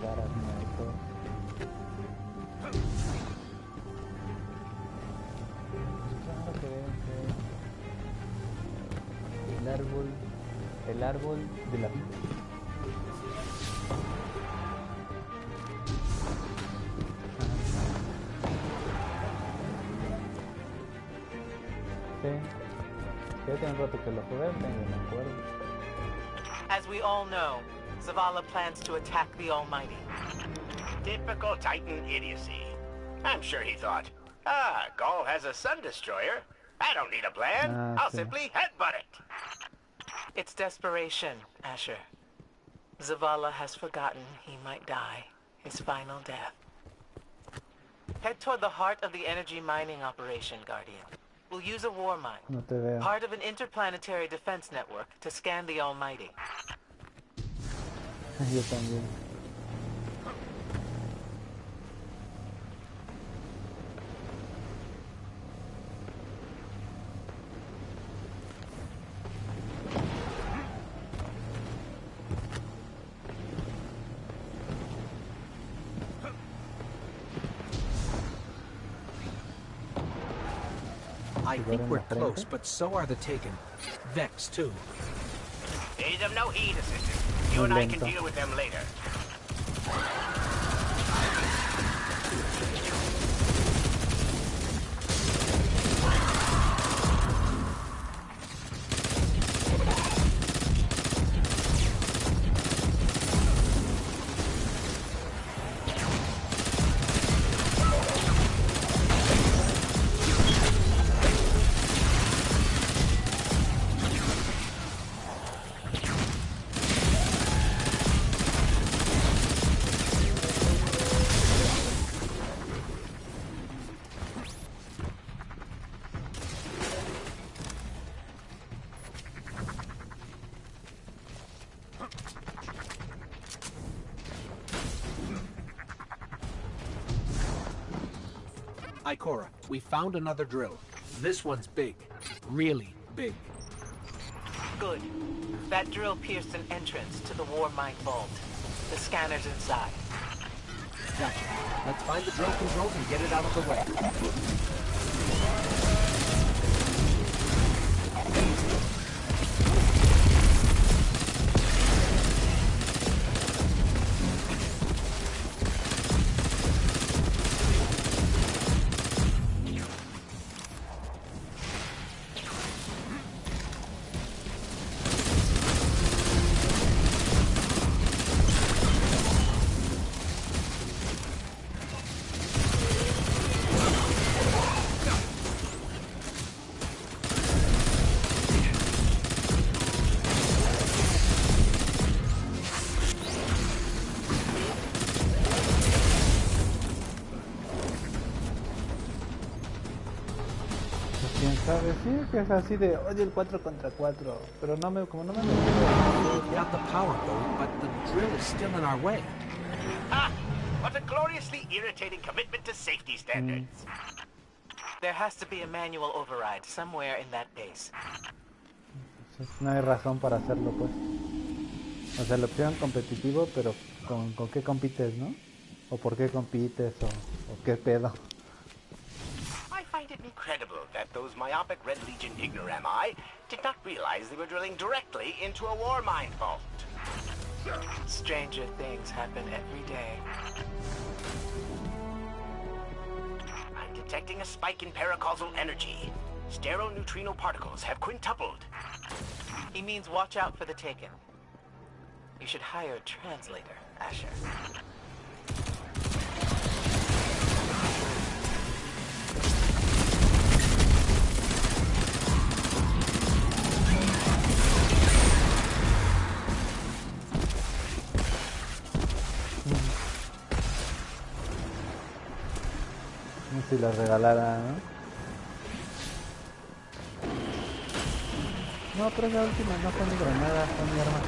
caras muertos. Lo que debe ser el árbol de la vida. Sí, ya tiene un rato que lo jugué, tengo me acuerdo. As we all know, Zavala plans to attack the Almighty. Typical Titan idiocy. I'm sure he thought, Gaul has a sun destroyer. I don't need a plan. I'll simply headbutt it. It's desperation, Asher. Zavala has forgotten he might die, his final death. Head toward the heart of the energy mining operation, Guardian. We'll use a war mine, No te veo. part of an interplanetary defense network, to scan the Almighty. Yo también. I think we're close, but so are the Taken. Vex, too. Pay them no heed, Assistant. You and I can deal with them later. Ikora, we found another drill. This one's big. Really big. Good. That drill pierced an entrance to the war mine vault. The scanner's inside. Gotcha. Let's find the drill controls and get it out of the way. Quién sabe, sí, que es así de, oye, el 4 contra 4, pero no me, como no me Got the power boat, but the drill is still in our way. What a gloriously irritating commitment to safety standards. There has to be a manual override somewhere in that base. Entonces, no hay razón para hacerlo, pues. O sea, la opción competitivo, pero ¿con qué compites, no? O por qué compites, o qué pedo. I find it incredible that those myopic Red Legion ignorami did not realize they were drilling directly into a war mine vault. Stranger things happen every day. I'm detecting a spike in paracausal energy. Stereoneutrino particles have quintupled. He means watch out for the Taken. You should hire a translator, Asher. Como si la regalara, ¿no? No, pero la última no fue mi granada, fue mi arma.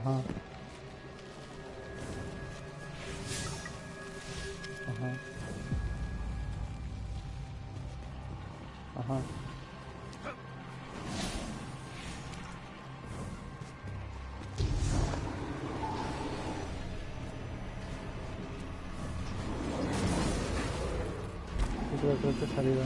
Ajá. Ajá. Ajá. Sí, creo que he salido.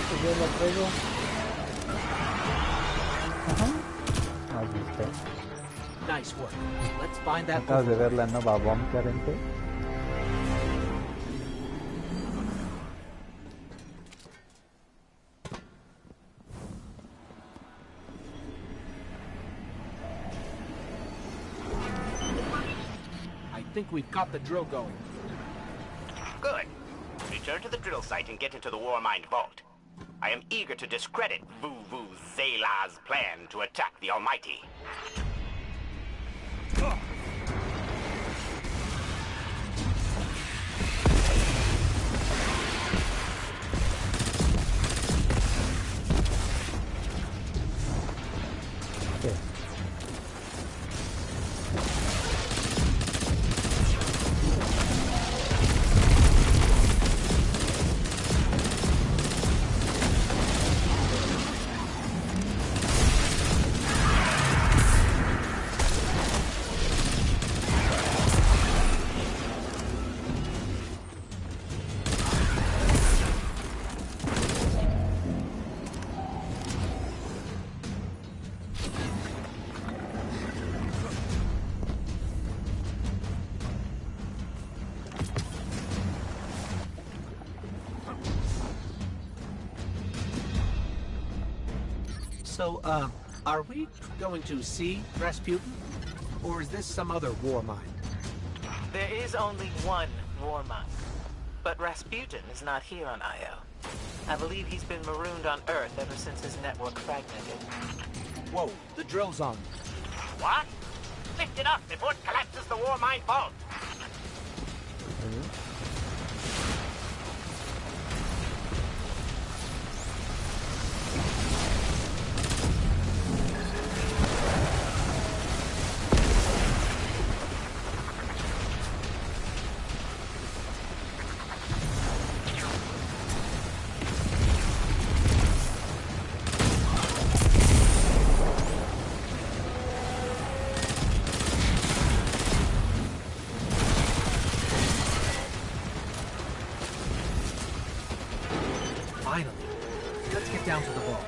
Pues yo lo traigo. Ajá. ¿Has visto? Nice work. Let's find that. Acabas de ver la nueva bomb que aventé. I think we've got the drill going. Good. Return to the drill site and get into the Warmind vault. I am eager to discredit Vu Zela's plan to attack the Almighty. ¿Qué? So, are we going to see Rasputin? Or is this some other war mine? There is only one war mine. But Rasputin is not here on Io. I believe he's been marooned on Earth ever since his network fragmented. Whoa, the drill's on. What? Lift it up before it collapses the Warmind vault. Finally. Let's get down to the vault.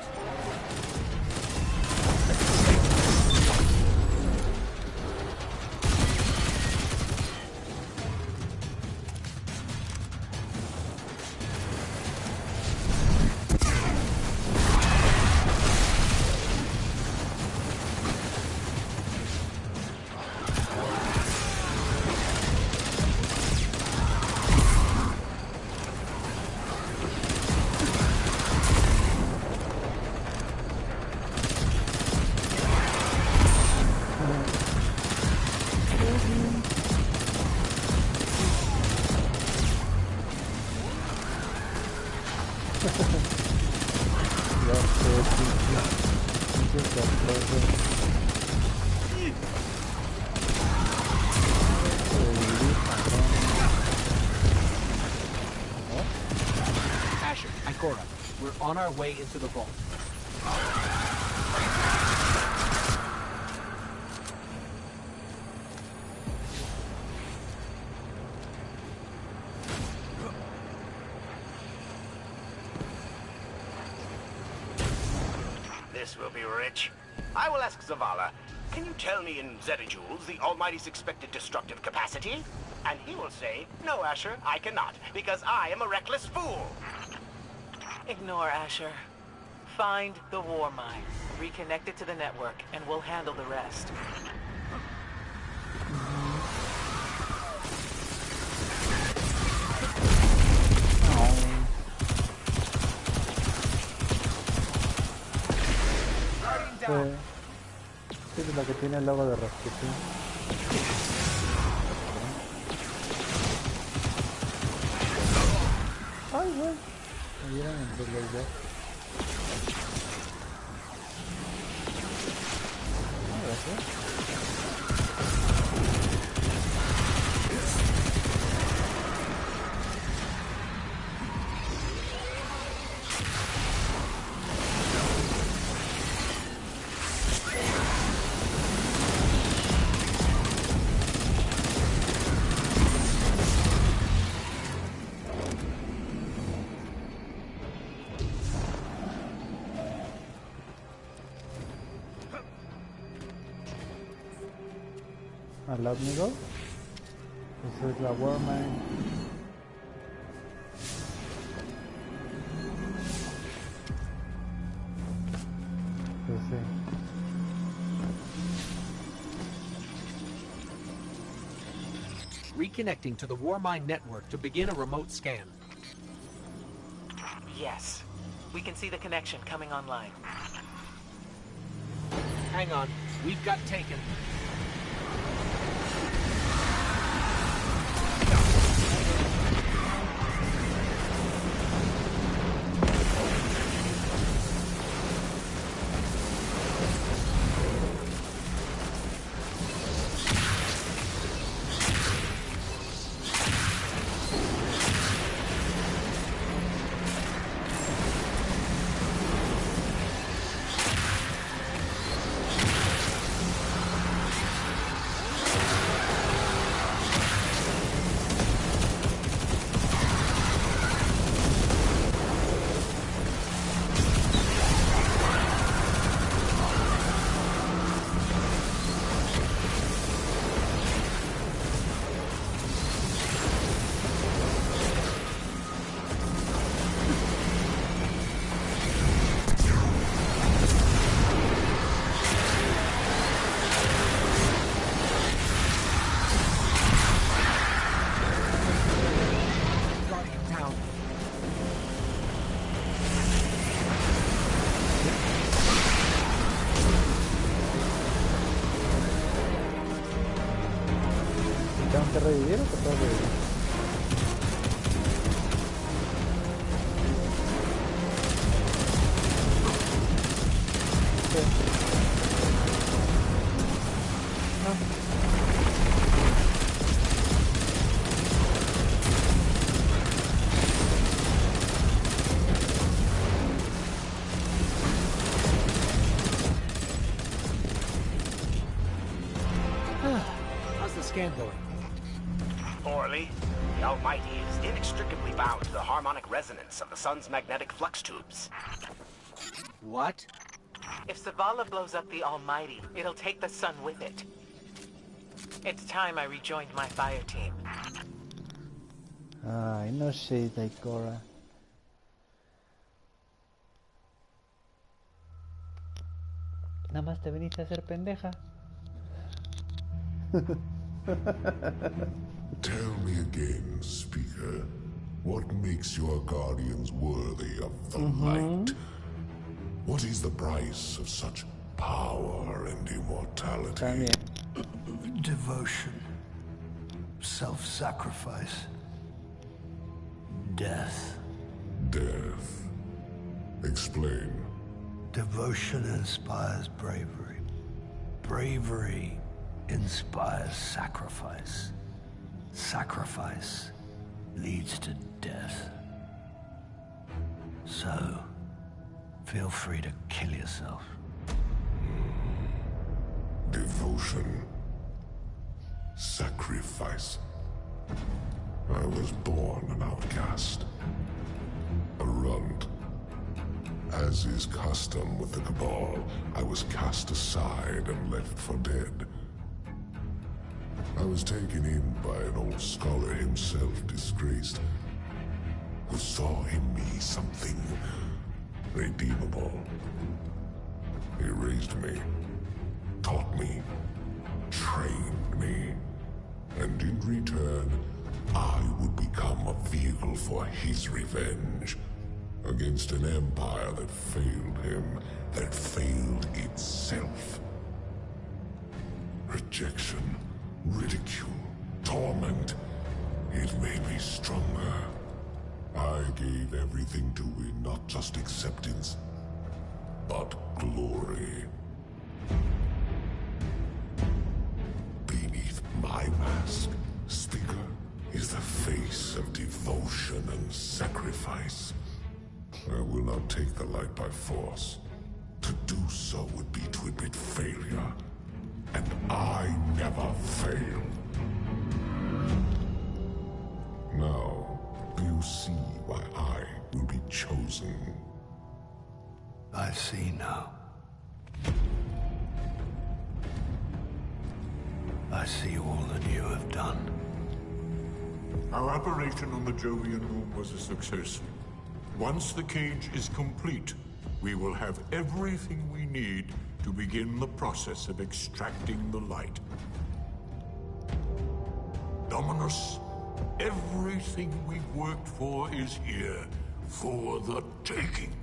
Asher, Ikora, we're on our way into the vault. This will be rich. I will ask Zavala, can you tell me in zetajoules the Almighty's expected destructive capacity? And he will say, no, Asher, I cannot, because I am a reckless fool. Ignore Asher. Find the war mine, reconnect it to the network, and we'll handle the rest. Sí, es la que tiene el logo de Rasputin. Ay, güey. Me dieron entre los dos. Gracias. Al amigo, esa es la war mine. Pues sí. Reconnecting to the Warmind network to begin a remote scan. Yes. We can see the connection coming online. Hang on. We've got taken. ¿Tengo que revivir o te puedo revivir? Sí. How's the scan going? Poorly. The Almighty is inextricably bound to the harmonic resonance of the sun's magnetic flux tubes. What? If Zavala blows up the Almighty, it'll take the sun with it. It's time I rejoined my fire team. Ay, no sé, Daikora. Nada más te viniste a hacer pendeja. Tell me again, speaker, what makes your guardians worthy of the light? What is the price of such power and immortality? También. Devotion, self-sacrifice, death. Death. Explain. Devotion inspires bravery. Bravery inspires sacrifice. Sacrifice leads to death. So, feel free to kill yourself. Devotion. Sacrifice. I was born an outcast. A runt. As is custom with the Cabal, I was cast aside and left for dead. I was taken in by an old scholar himself disgraced. who saw in me something redeemable. He raised me, taught me, trained me, and in return, I would become a vehicle for his revenge against an empire that failed him, that failed itself. Rejection, ridicule, torment, it made me stronger. I gave everything to win not just acceptance, but glory. Beneath my mask, Sticker is the face of devotion and sacrifice. I will not take the light by force. To do so would be to admit failure, and I never fail. Now, do you see why I will be chosen? I see now. I see all that you have done. Our operation on the Jovian Moon was a success. Once the cage is complete, we will have everything we need to begin the process of extracting the light. Dominus, everything we've worked for is here, for the taking.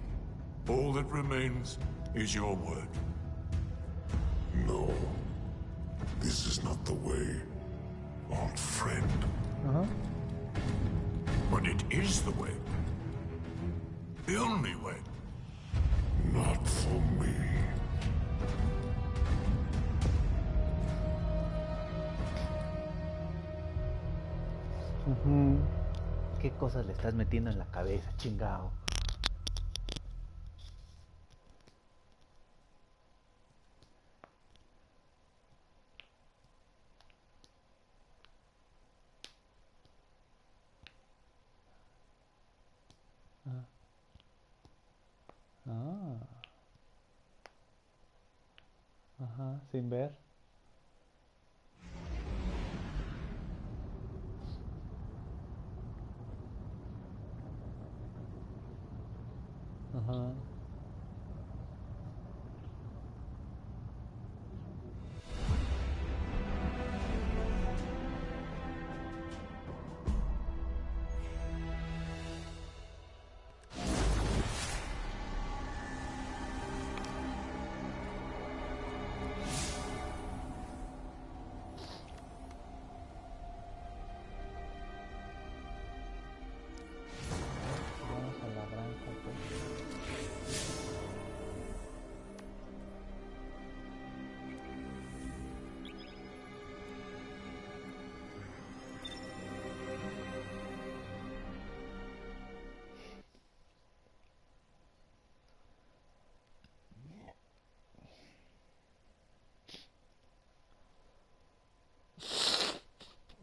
All that remains is your word. No. This is not the way, old friend. But it is the way. The only way. Not for me. ¿Qué cosas le estás metiendo en la cabeza, chingao? Ajá, sin ver. Ajá. Vamos a la granja, pues.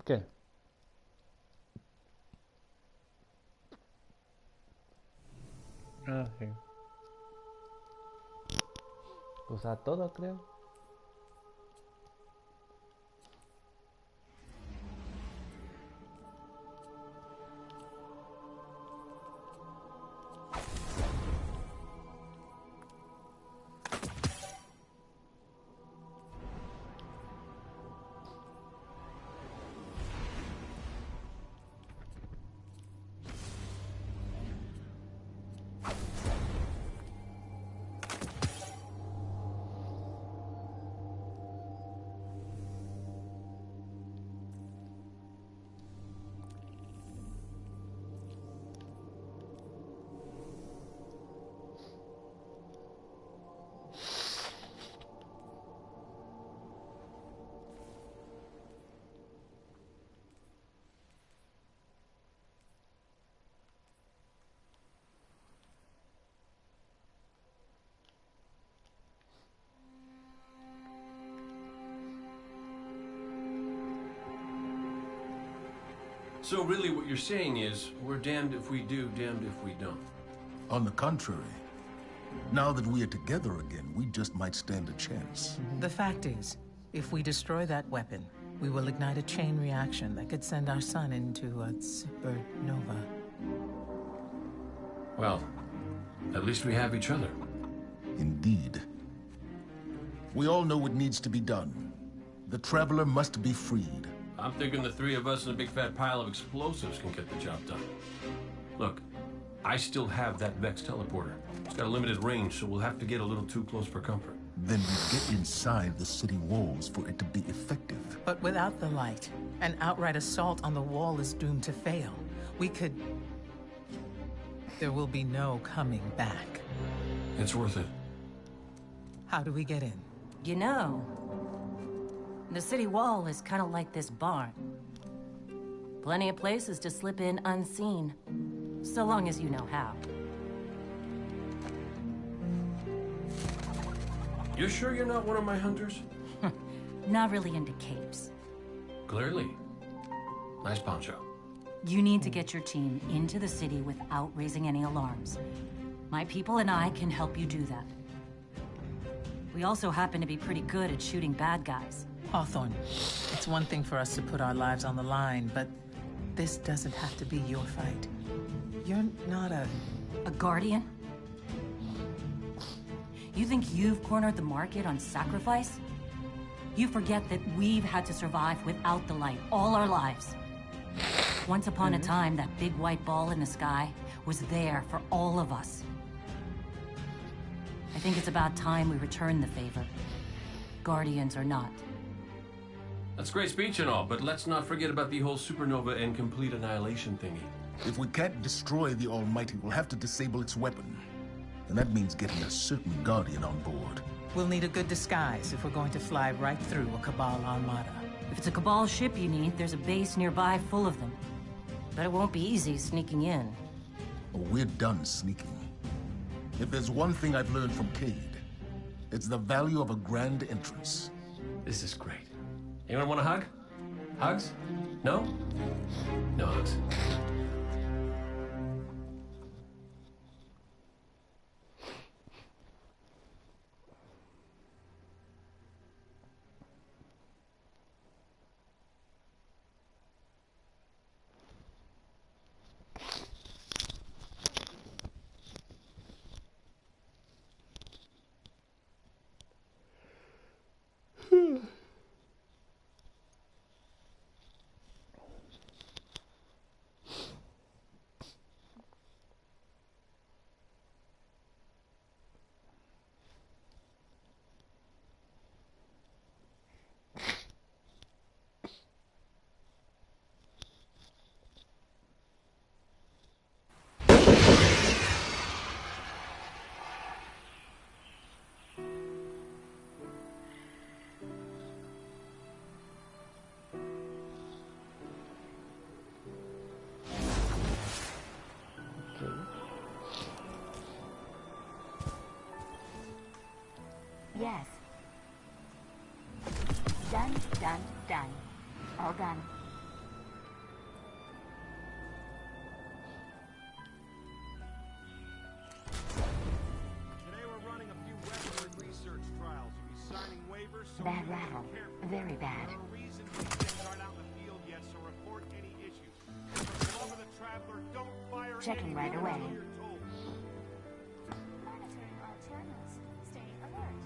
¿Qué? Ah, sí. Pues a todo, creo. So really what you're saying is, we're damned if we do, damned if we don't. On the contrary, now that we are together again, we just might stand a chance. The fact is, if we destroy that weapon, we will ignite a chain reaction that could send our sun into a supernova. Well, at least we have each other. Indeed. We all know what needs to be done. The Traveler must be freed. I'm thinking the three of us and a big fat pile of explosives can get the job done. Look, I still have that Vex teleporter. It's got a limited range, so we'll have to get a little too close for comfort. Then we get inside the city walls for it to be effective. But without the light, an outright assault on the wall is doomed to fail. We could... There will be no coming back. It's worth it. How do we get in? You know, the city wall is kind of like this barn. Plenty of places to slip in unseen, so long as you know how. You sure you're not one of my hunters? Not really into capes. Clearly. Nice poncho. You need to get your team into the city without raising any alarms. My people and I can help you do that. We also happen to be pretty good at shooting bad guys. Hawthorne, it's one thing for us to put our lives on the line, but this doesn't have to be your fight. You're not a guardian? You think you've cornered the market on sacrifice? You forget that we've had to survive without the light all our lives. Once upon a time, that big white ball in the sky was there for all of us. I think it's about time we return the favor. Guardians or not. That's great speech and all, but let's not forget about the whole supernova and complete annihilation thingy. If we can't destroy the Almighty, we'll have to disable its weapon. And that means getting a certain Guardian on board. We'll need a good disguise if we're going to fly right through a Cabal armada. If it's a Cabal ship you need, there's a base nearby full of them. But it won't be easy sneaking in. Oh, we're done sneaking. If there's one thing I've learned from Cade, it's the value of a grand entrance. This is great. Anyone want a hug? Hugs? No? No hugs. Yes. Done, done, done. All done. Today we're running a few weaponry research trials. You'll be signing waivers, so bad rattle. Very bad. For a reason we aren't out in the field yet, so report any issues. Over the Traveler, don't fire. Checking right away. Monitoring all channels. Stay alert.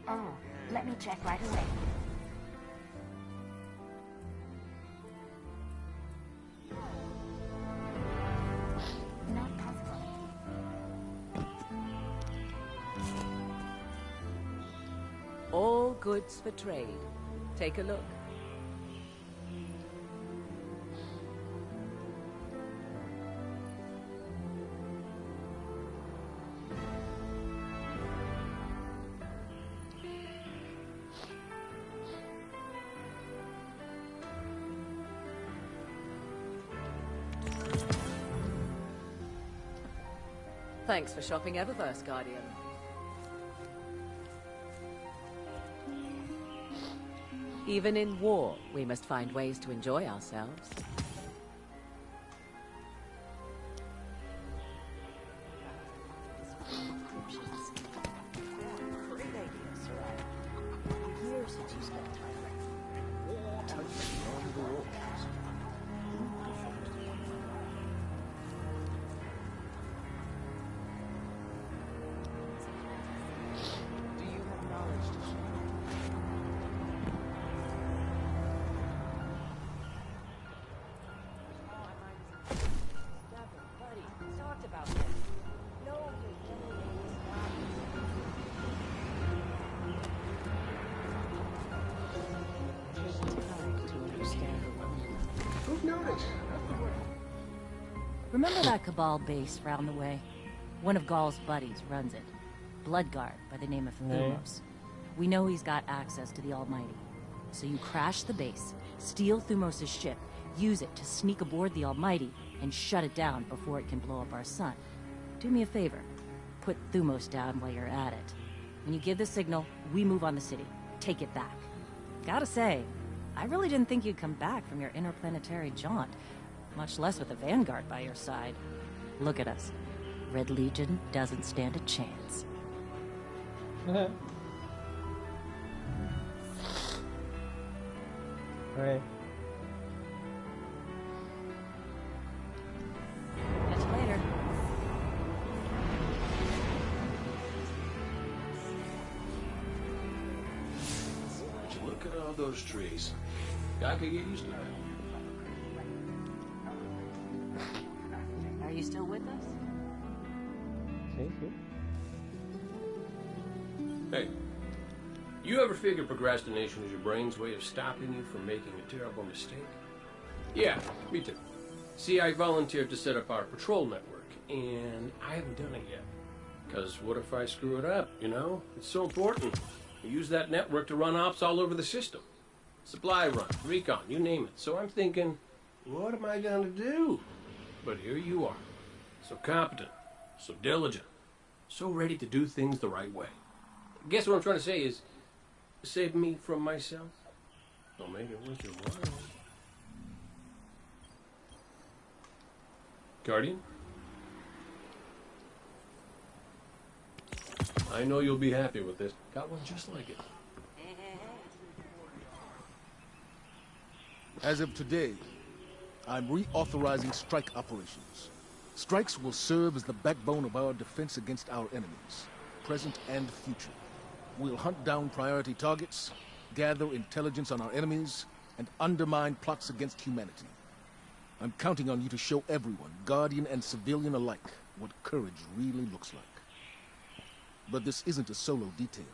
Oh, let me check right away. Not possible. All goods for trade. Take a look. Thanks for shopping Eververse, Guardian. Even in war, we must find ways to enjoy ourselves. Remember that Cabal base round the way? One of Gaul's buddies runs it. Bloodguard by the name of Thumos. We know he's got access to the Almighty. So you crash the base, steal Thumos' ship, use it to sneak aboard the Almighty, and shut it down before it can blow up our sun. Do me a favor. Put Thumos down while you're at it. When you give the signal, we move on the city. Take it back. Gotta say, I really didn't think you'd come back from your interplanetary jaunt, much less with a Vanguard by your side. Look at us. Red Legion doesn't stand a chance. Right. Catch you later. Would you look at all those trees? I could get used to that. Are you still with us? Sí, sí. Hey, you ever figure procrastination is your brain's way of stopping you from making a terrible mistake? Yeah, me too. See, I volunteered to set up our patrol network, and I haven't done it yet. Because what if I screw it up, you know? It's so important. We use that network to run ops all over the system. Supply runs, recon, you name it. So I'm thinking, what am I going to do? But here you are. So competent, so diligent, so ready to do things the right way. Guess what I'm trying to say is, save me from myself. Don't make it worth your while. Guardian? I know you'll be happy with this. Got one just like it. As of today, I'm reauthorizing strike operations. Strikes will serve as the backbone of our defense against our enemies, present and future. We'll hunt down priority targets, gather intelligence on our enemies, and undermine plots against humanity. I'm counting on you to show everyone, Guardian and civilian alike, what courage really looks like. But this isn't a solo detail.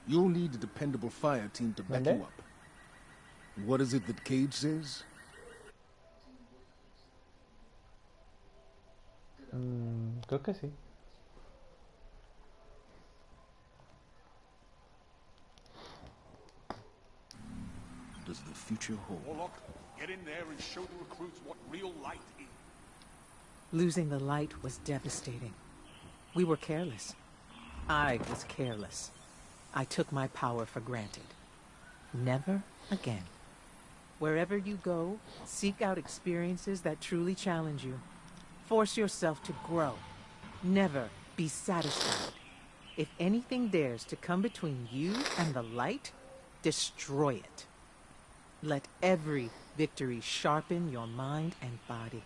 You'll need a dependable fire team to back you up. What is it that Cage says? Creo que sí. Does the future hold? Warlock, get in there and show the recruits what real light is. Losing the light was devastating. We were careless. I was careless. I took my power for granted. Never again. Wherever you go, seek out experiences that truly challenge you. Force yourself to grow. Never be satisfied. If anything dares to come between you and the light, destroy it. Let every victory sharpen your mind and body,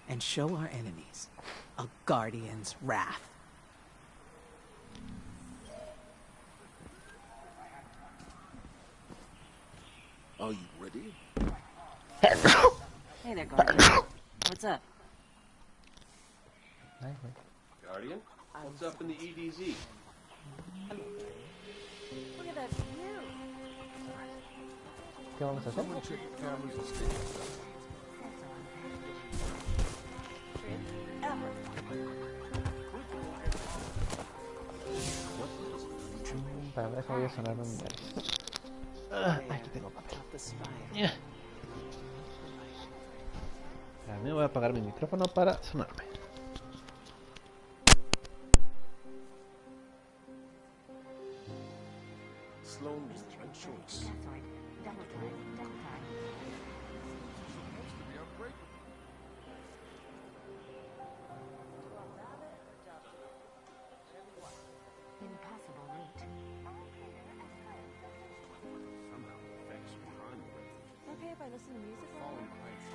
and show our enemies a guardian's wrath. Are you ready? Hey there, Guardian. What's up? Guardian? What's up in the EDZ? Look at that view. ¿Qué vamos a hacer? Para eso voy a sonar un aquí tengo papel. También voy a apagar mi micrófono para sonarme. Sloan was the right choice. Double time, double time. Supposed to be unbreakable. Impossible route. Somehow affects crime rate. Okay if I listen to music? Fallen Heights.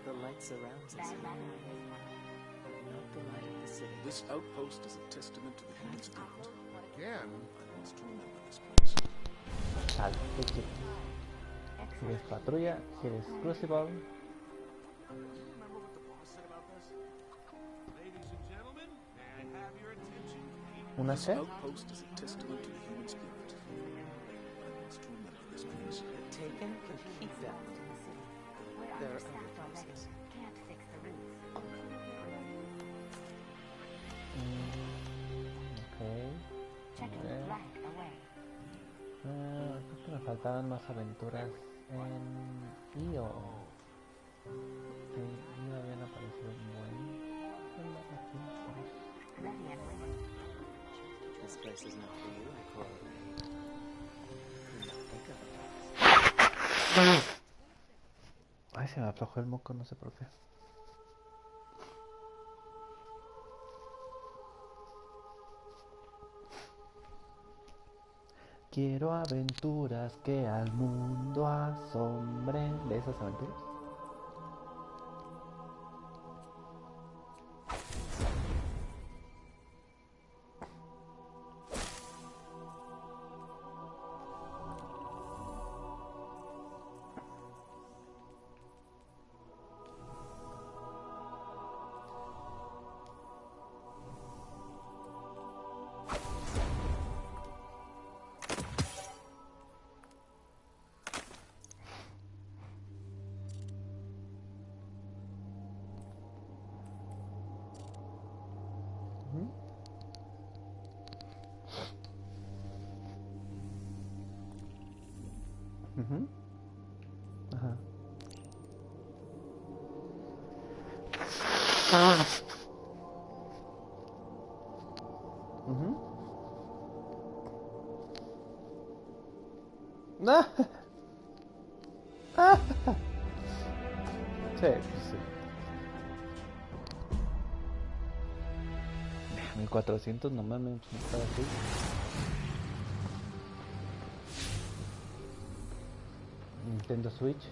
The light surrounds us, but not the light of the city. This outpost is a testament to the humans of the earth. Again? I must remember this place. Sal, ¿qué quieres? ¿Quieres patrulla? ¿Quieres crucible? Remember what the boss said about this? ¿Una This C? outpost is a testament to the human spirit. I must remember this place. The Taken can keep them. There are other places. Can't fix the roof. Ok. Checking A ver. flag away. Creo que me faltaban más aventuras en IO. Que no habían aparecido muy... Ready and waiting. This place is not for you, I call it. Do not think of it. Ay, se me aflojó el moco, no sé por qué. Quiero aventuras que al mundo asombren. ¿De esas aventuras? Ajá. Sí, sí. 1400, no mames, no está así. Nintendo Switch.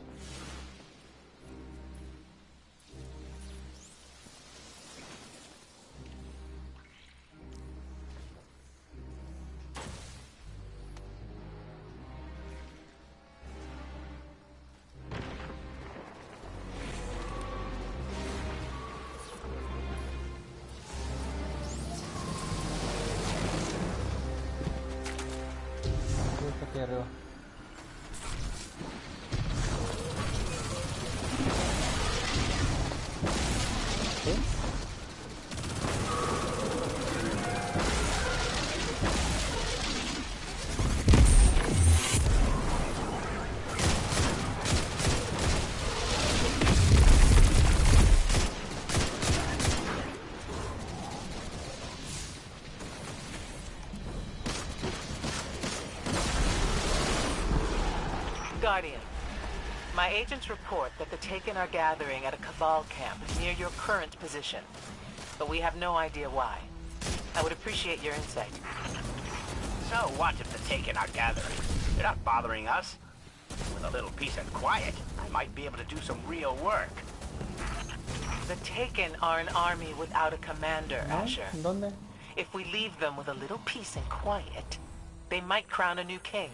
Aquí arriba. ¿Sí? Guardian, my agents report that the Taken are gathering at a Cabal camp near your current position, but we have no idea why. I would appreciate your insight. So what if the Taken are gathering? They're not bothering us. With a little peace and quiet, I might be able to do some real work. The Taken are an army without a commander, Asher. ¿Dónde? If we leave them with a little peace and quiet, they might crown a new king.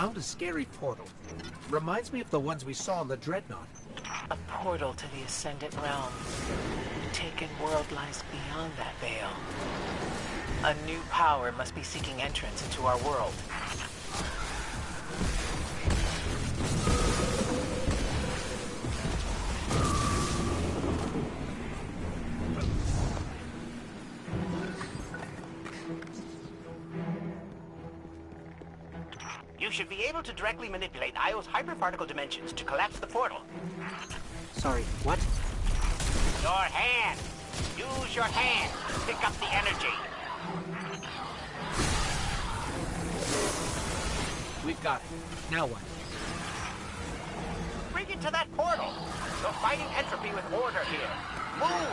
found a scary portal. Reminds me of the ones we saw in the Dreadnought. A portal to the Ascendant Realm. Taken world lies beyond that veil. A new power must be seeking entrance into our world. You should be able to directly manipulate Io's hyperparticle dimensions to collapse the portal. Sorry, what? Your hand! Use your hand to pick up the energy. We've got it. Now what? Bring it to that portal. You're fighting entropy with order here. Move!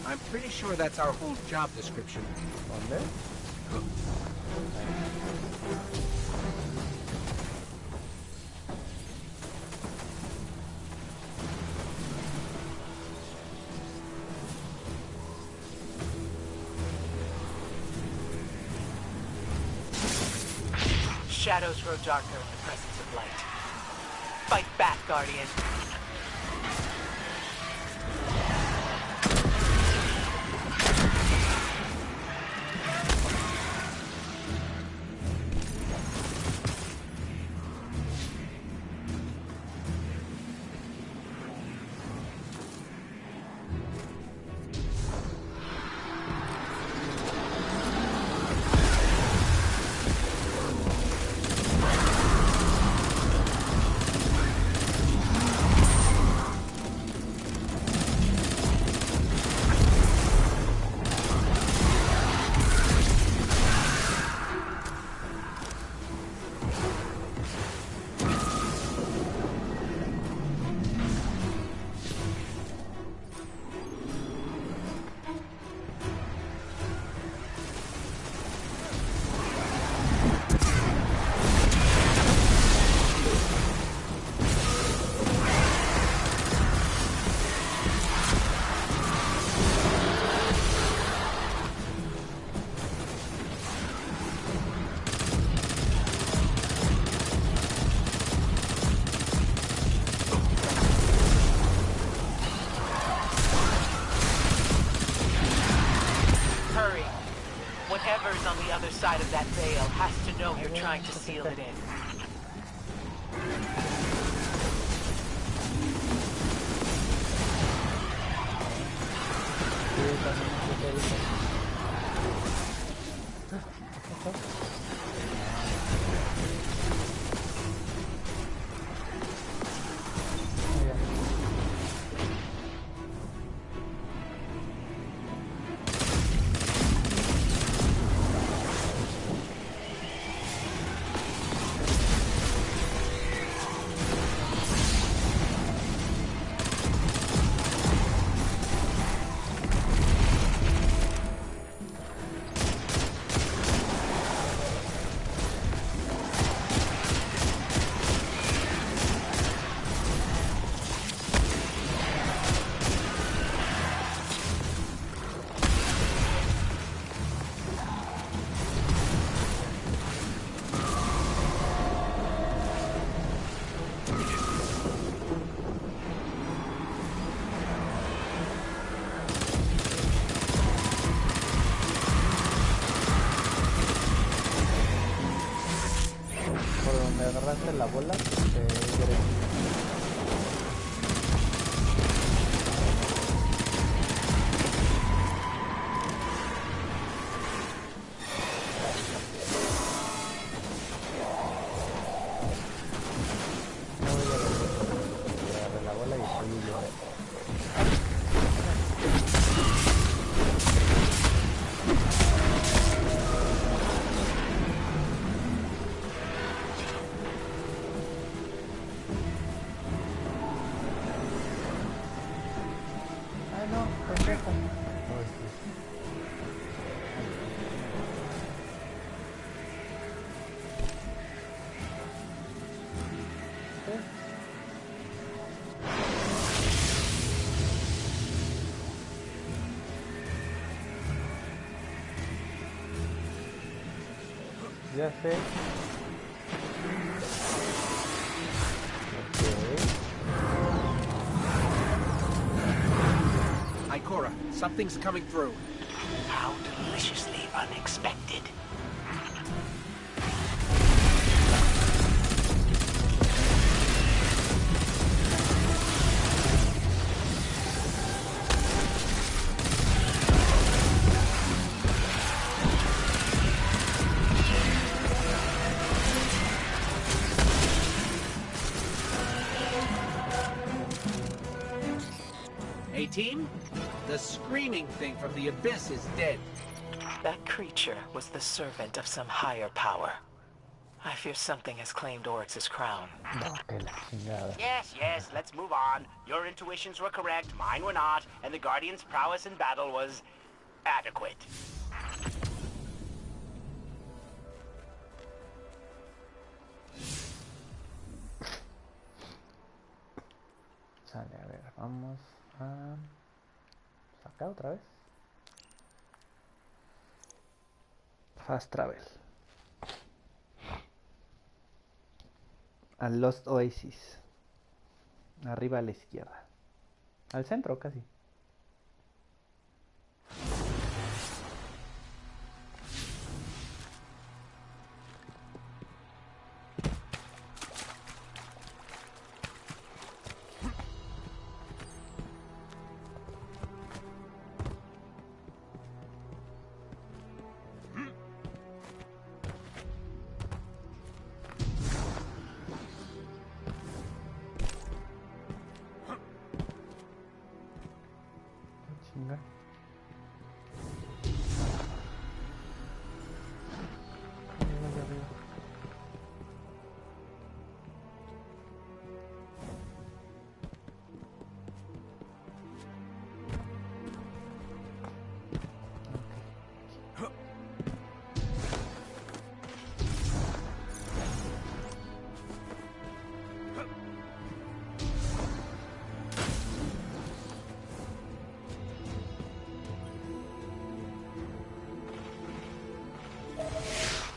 I'm pretty sure that's our whole job description. ¿Dónde? Shadows grow darker in the presence of light. Fight back, Guardian. Whatever's on the other side of that veil has to know you're trying to seal it in. Agarraste la bola, derecho. Agarré la bola y estoy yo. Ya sé. Ikora, something's coming through. How deliciously unexpected. A-Team? The screaming thing from the abyss is dead. That creature was the servant of some higher power. I fear something has claimed Oryx's crown. No, que la chingada. Yes, let's move on. Your intuitions were correct, mine were not, and the Guardian's prowess in battle was adequate. Sale, a ver, vamos a... acá otra vez. Fast Travel. Al Lost Oasis. Arriba a la izquierda. Al centro casi. Chinga. Allá arriba.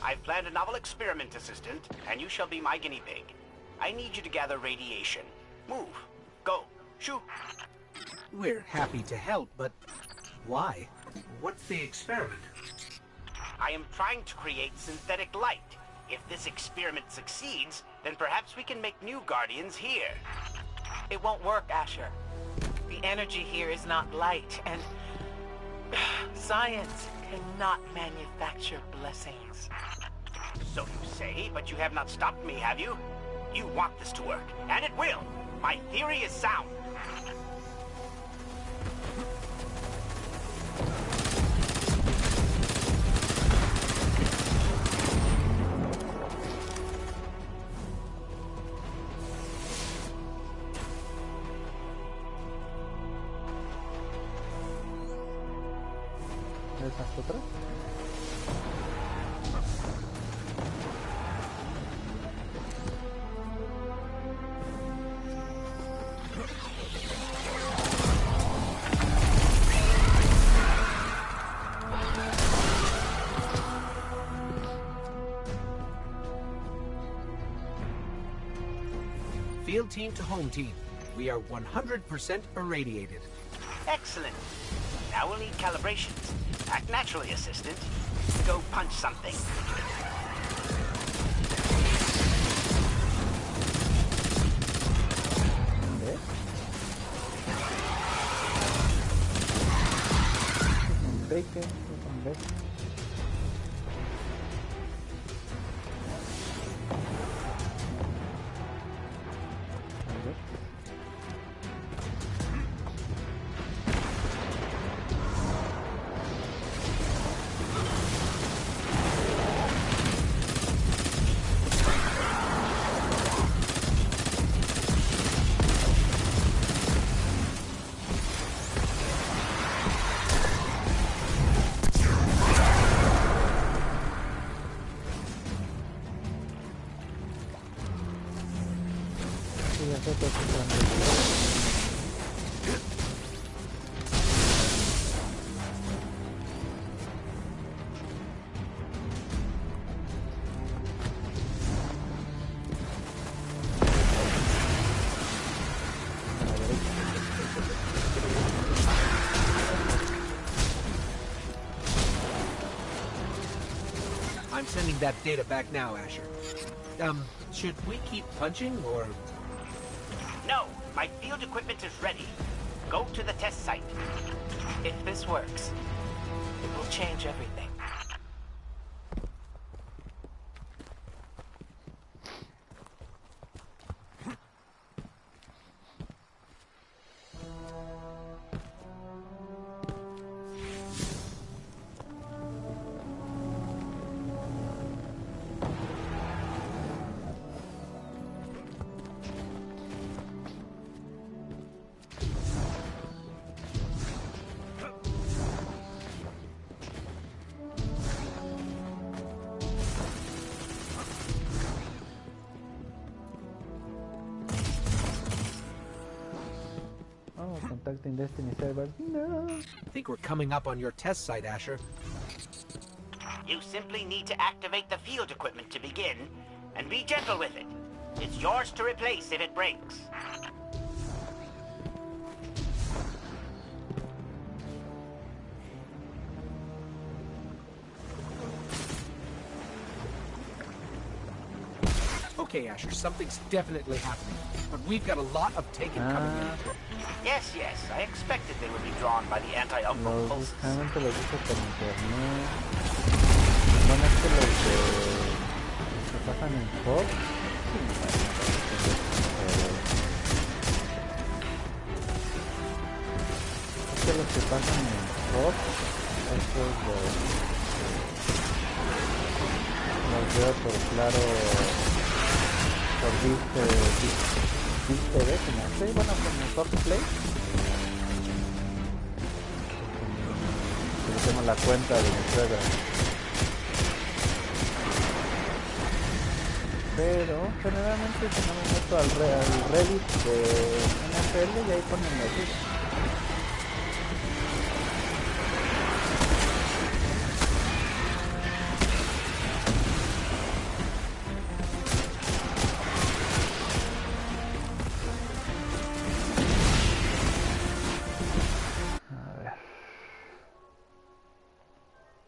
I've planned a novel experiment, Assistant, and you shall be my guinea pig. I need you to gather radiation. Move. Go. Shoot. We're happy to help, but why? What's the experiment? I am trying to create synthetic light. If this experiment succeeds, then perhaps we can make new Guardians here. It won't work, Asher. The energy here is not light, and science cannot manufacture blessings. So you say, but you have not stopped me, have you? You want this to work, and it will. My theory is sound. ¿Esas otras? Field team to home team. We are 100% irradiated. Excellent. Now we'll need calibrations. Act naturally, Assistant. Go punch something. Bacon, I'm sending that data back now, Asher. Should we keep punching, or...? No, my field equipment is ready. Go to the test site. If this works, it will change everything. Contacting Destiny servers. No. I think we're coming up on your test site, Asher. You simply need to activate the field equipment to begin, and be gentle with it. It's yours to replace if it breaks. Okay, Asher, something's definitely happening. But we've got a lot of Taken coming in. Yes, I expected they would be drawn by the anti-Umbral pulses. Generalmente los uso por internet. Bueno, es que los que pasan en Hub. Es que los que pasan en Hub, estos los veo por claro, por TV, como sí, bueno, como Fox Play. Tengo la cuenta de mi suegra. Pero generalmente si no me meto al Reddit de NFL y ahí ponen noticias.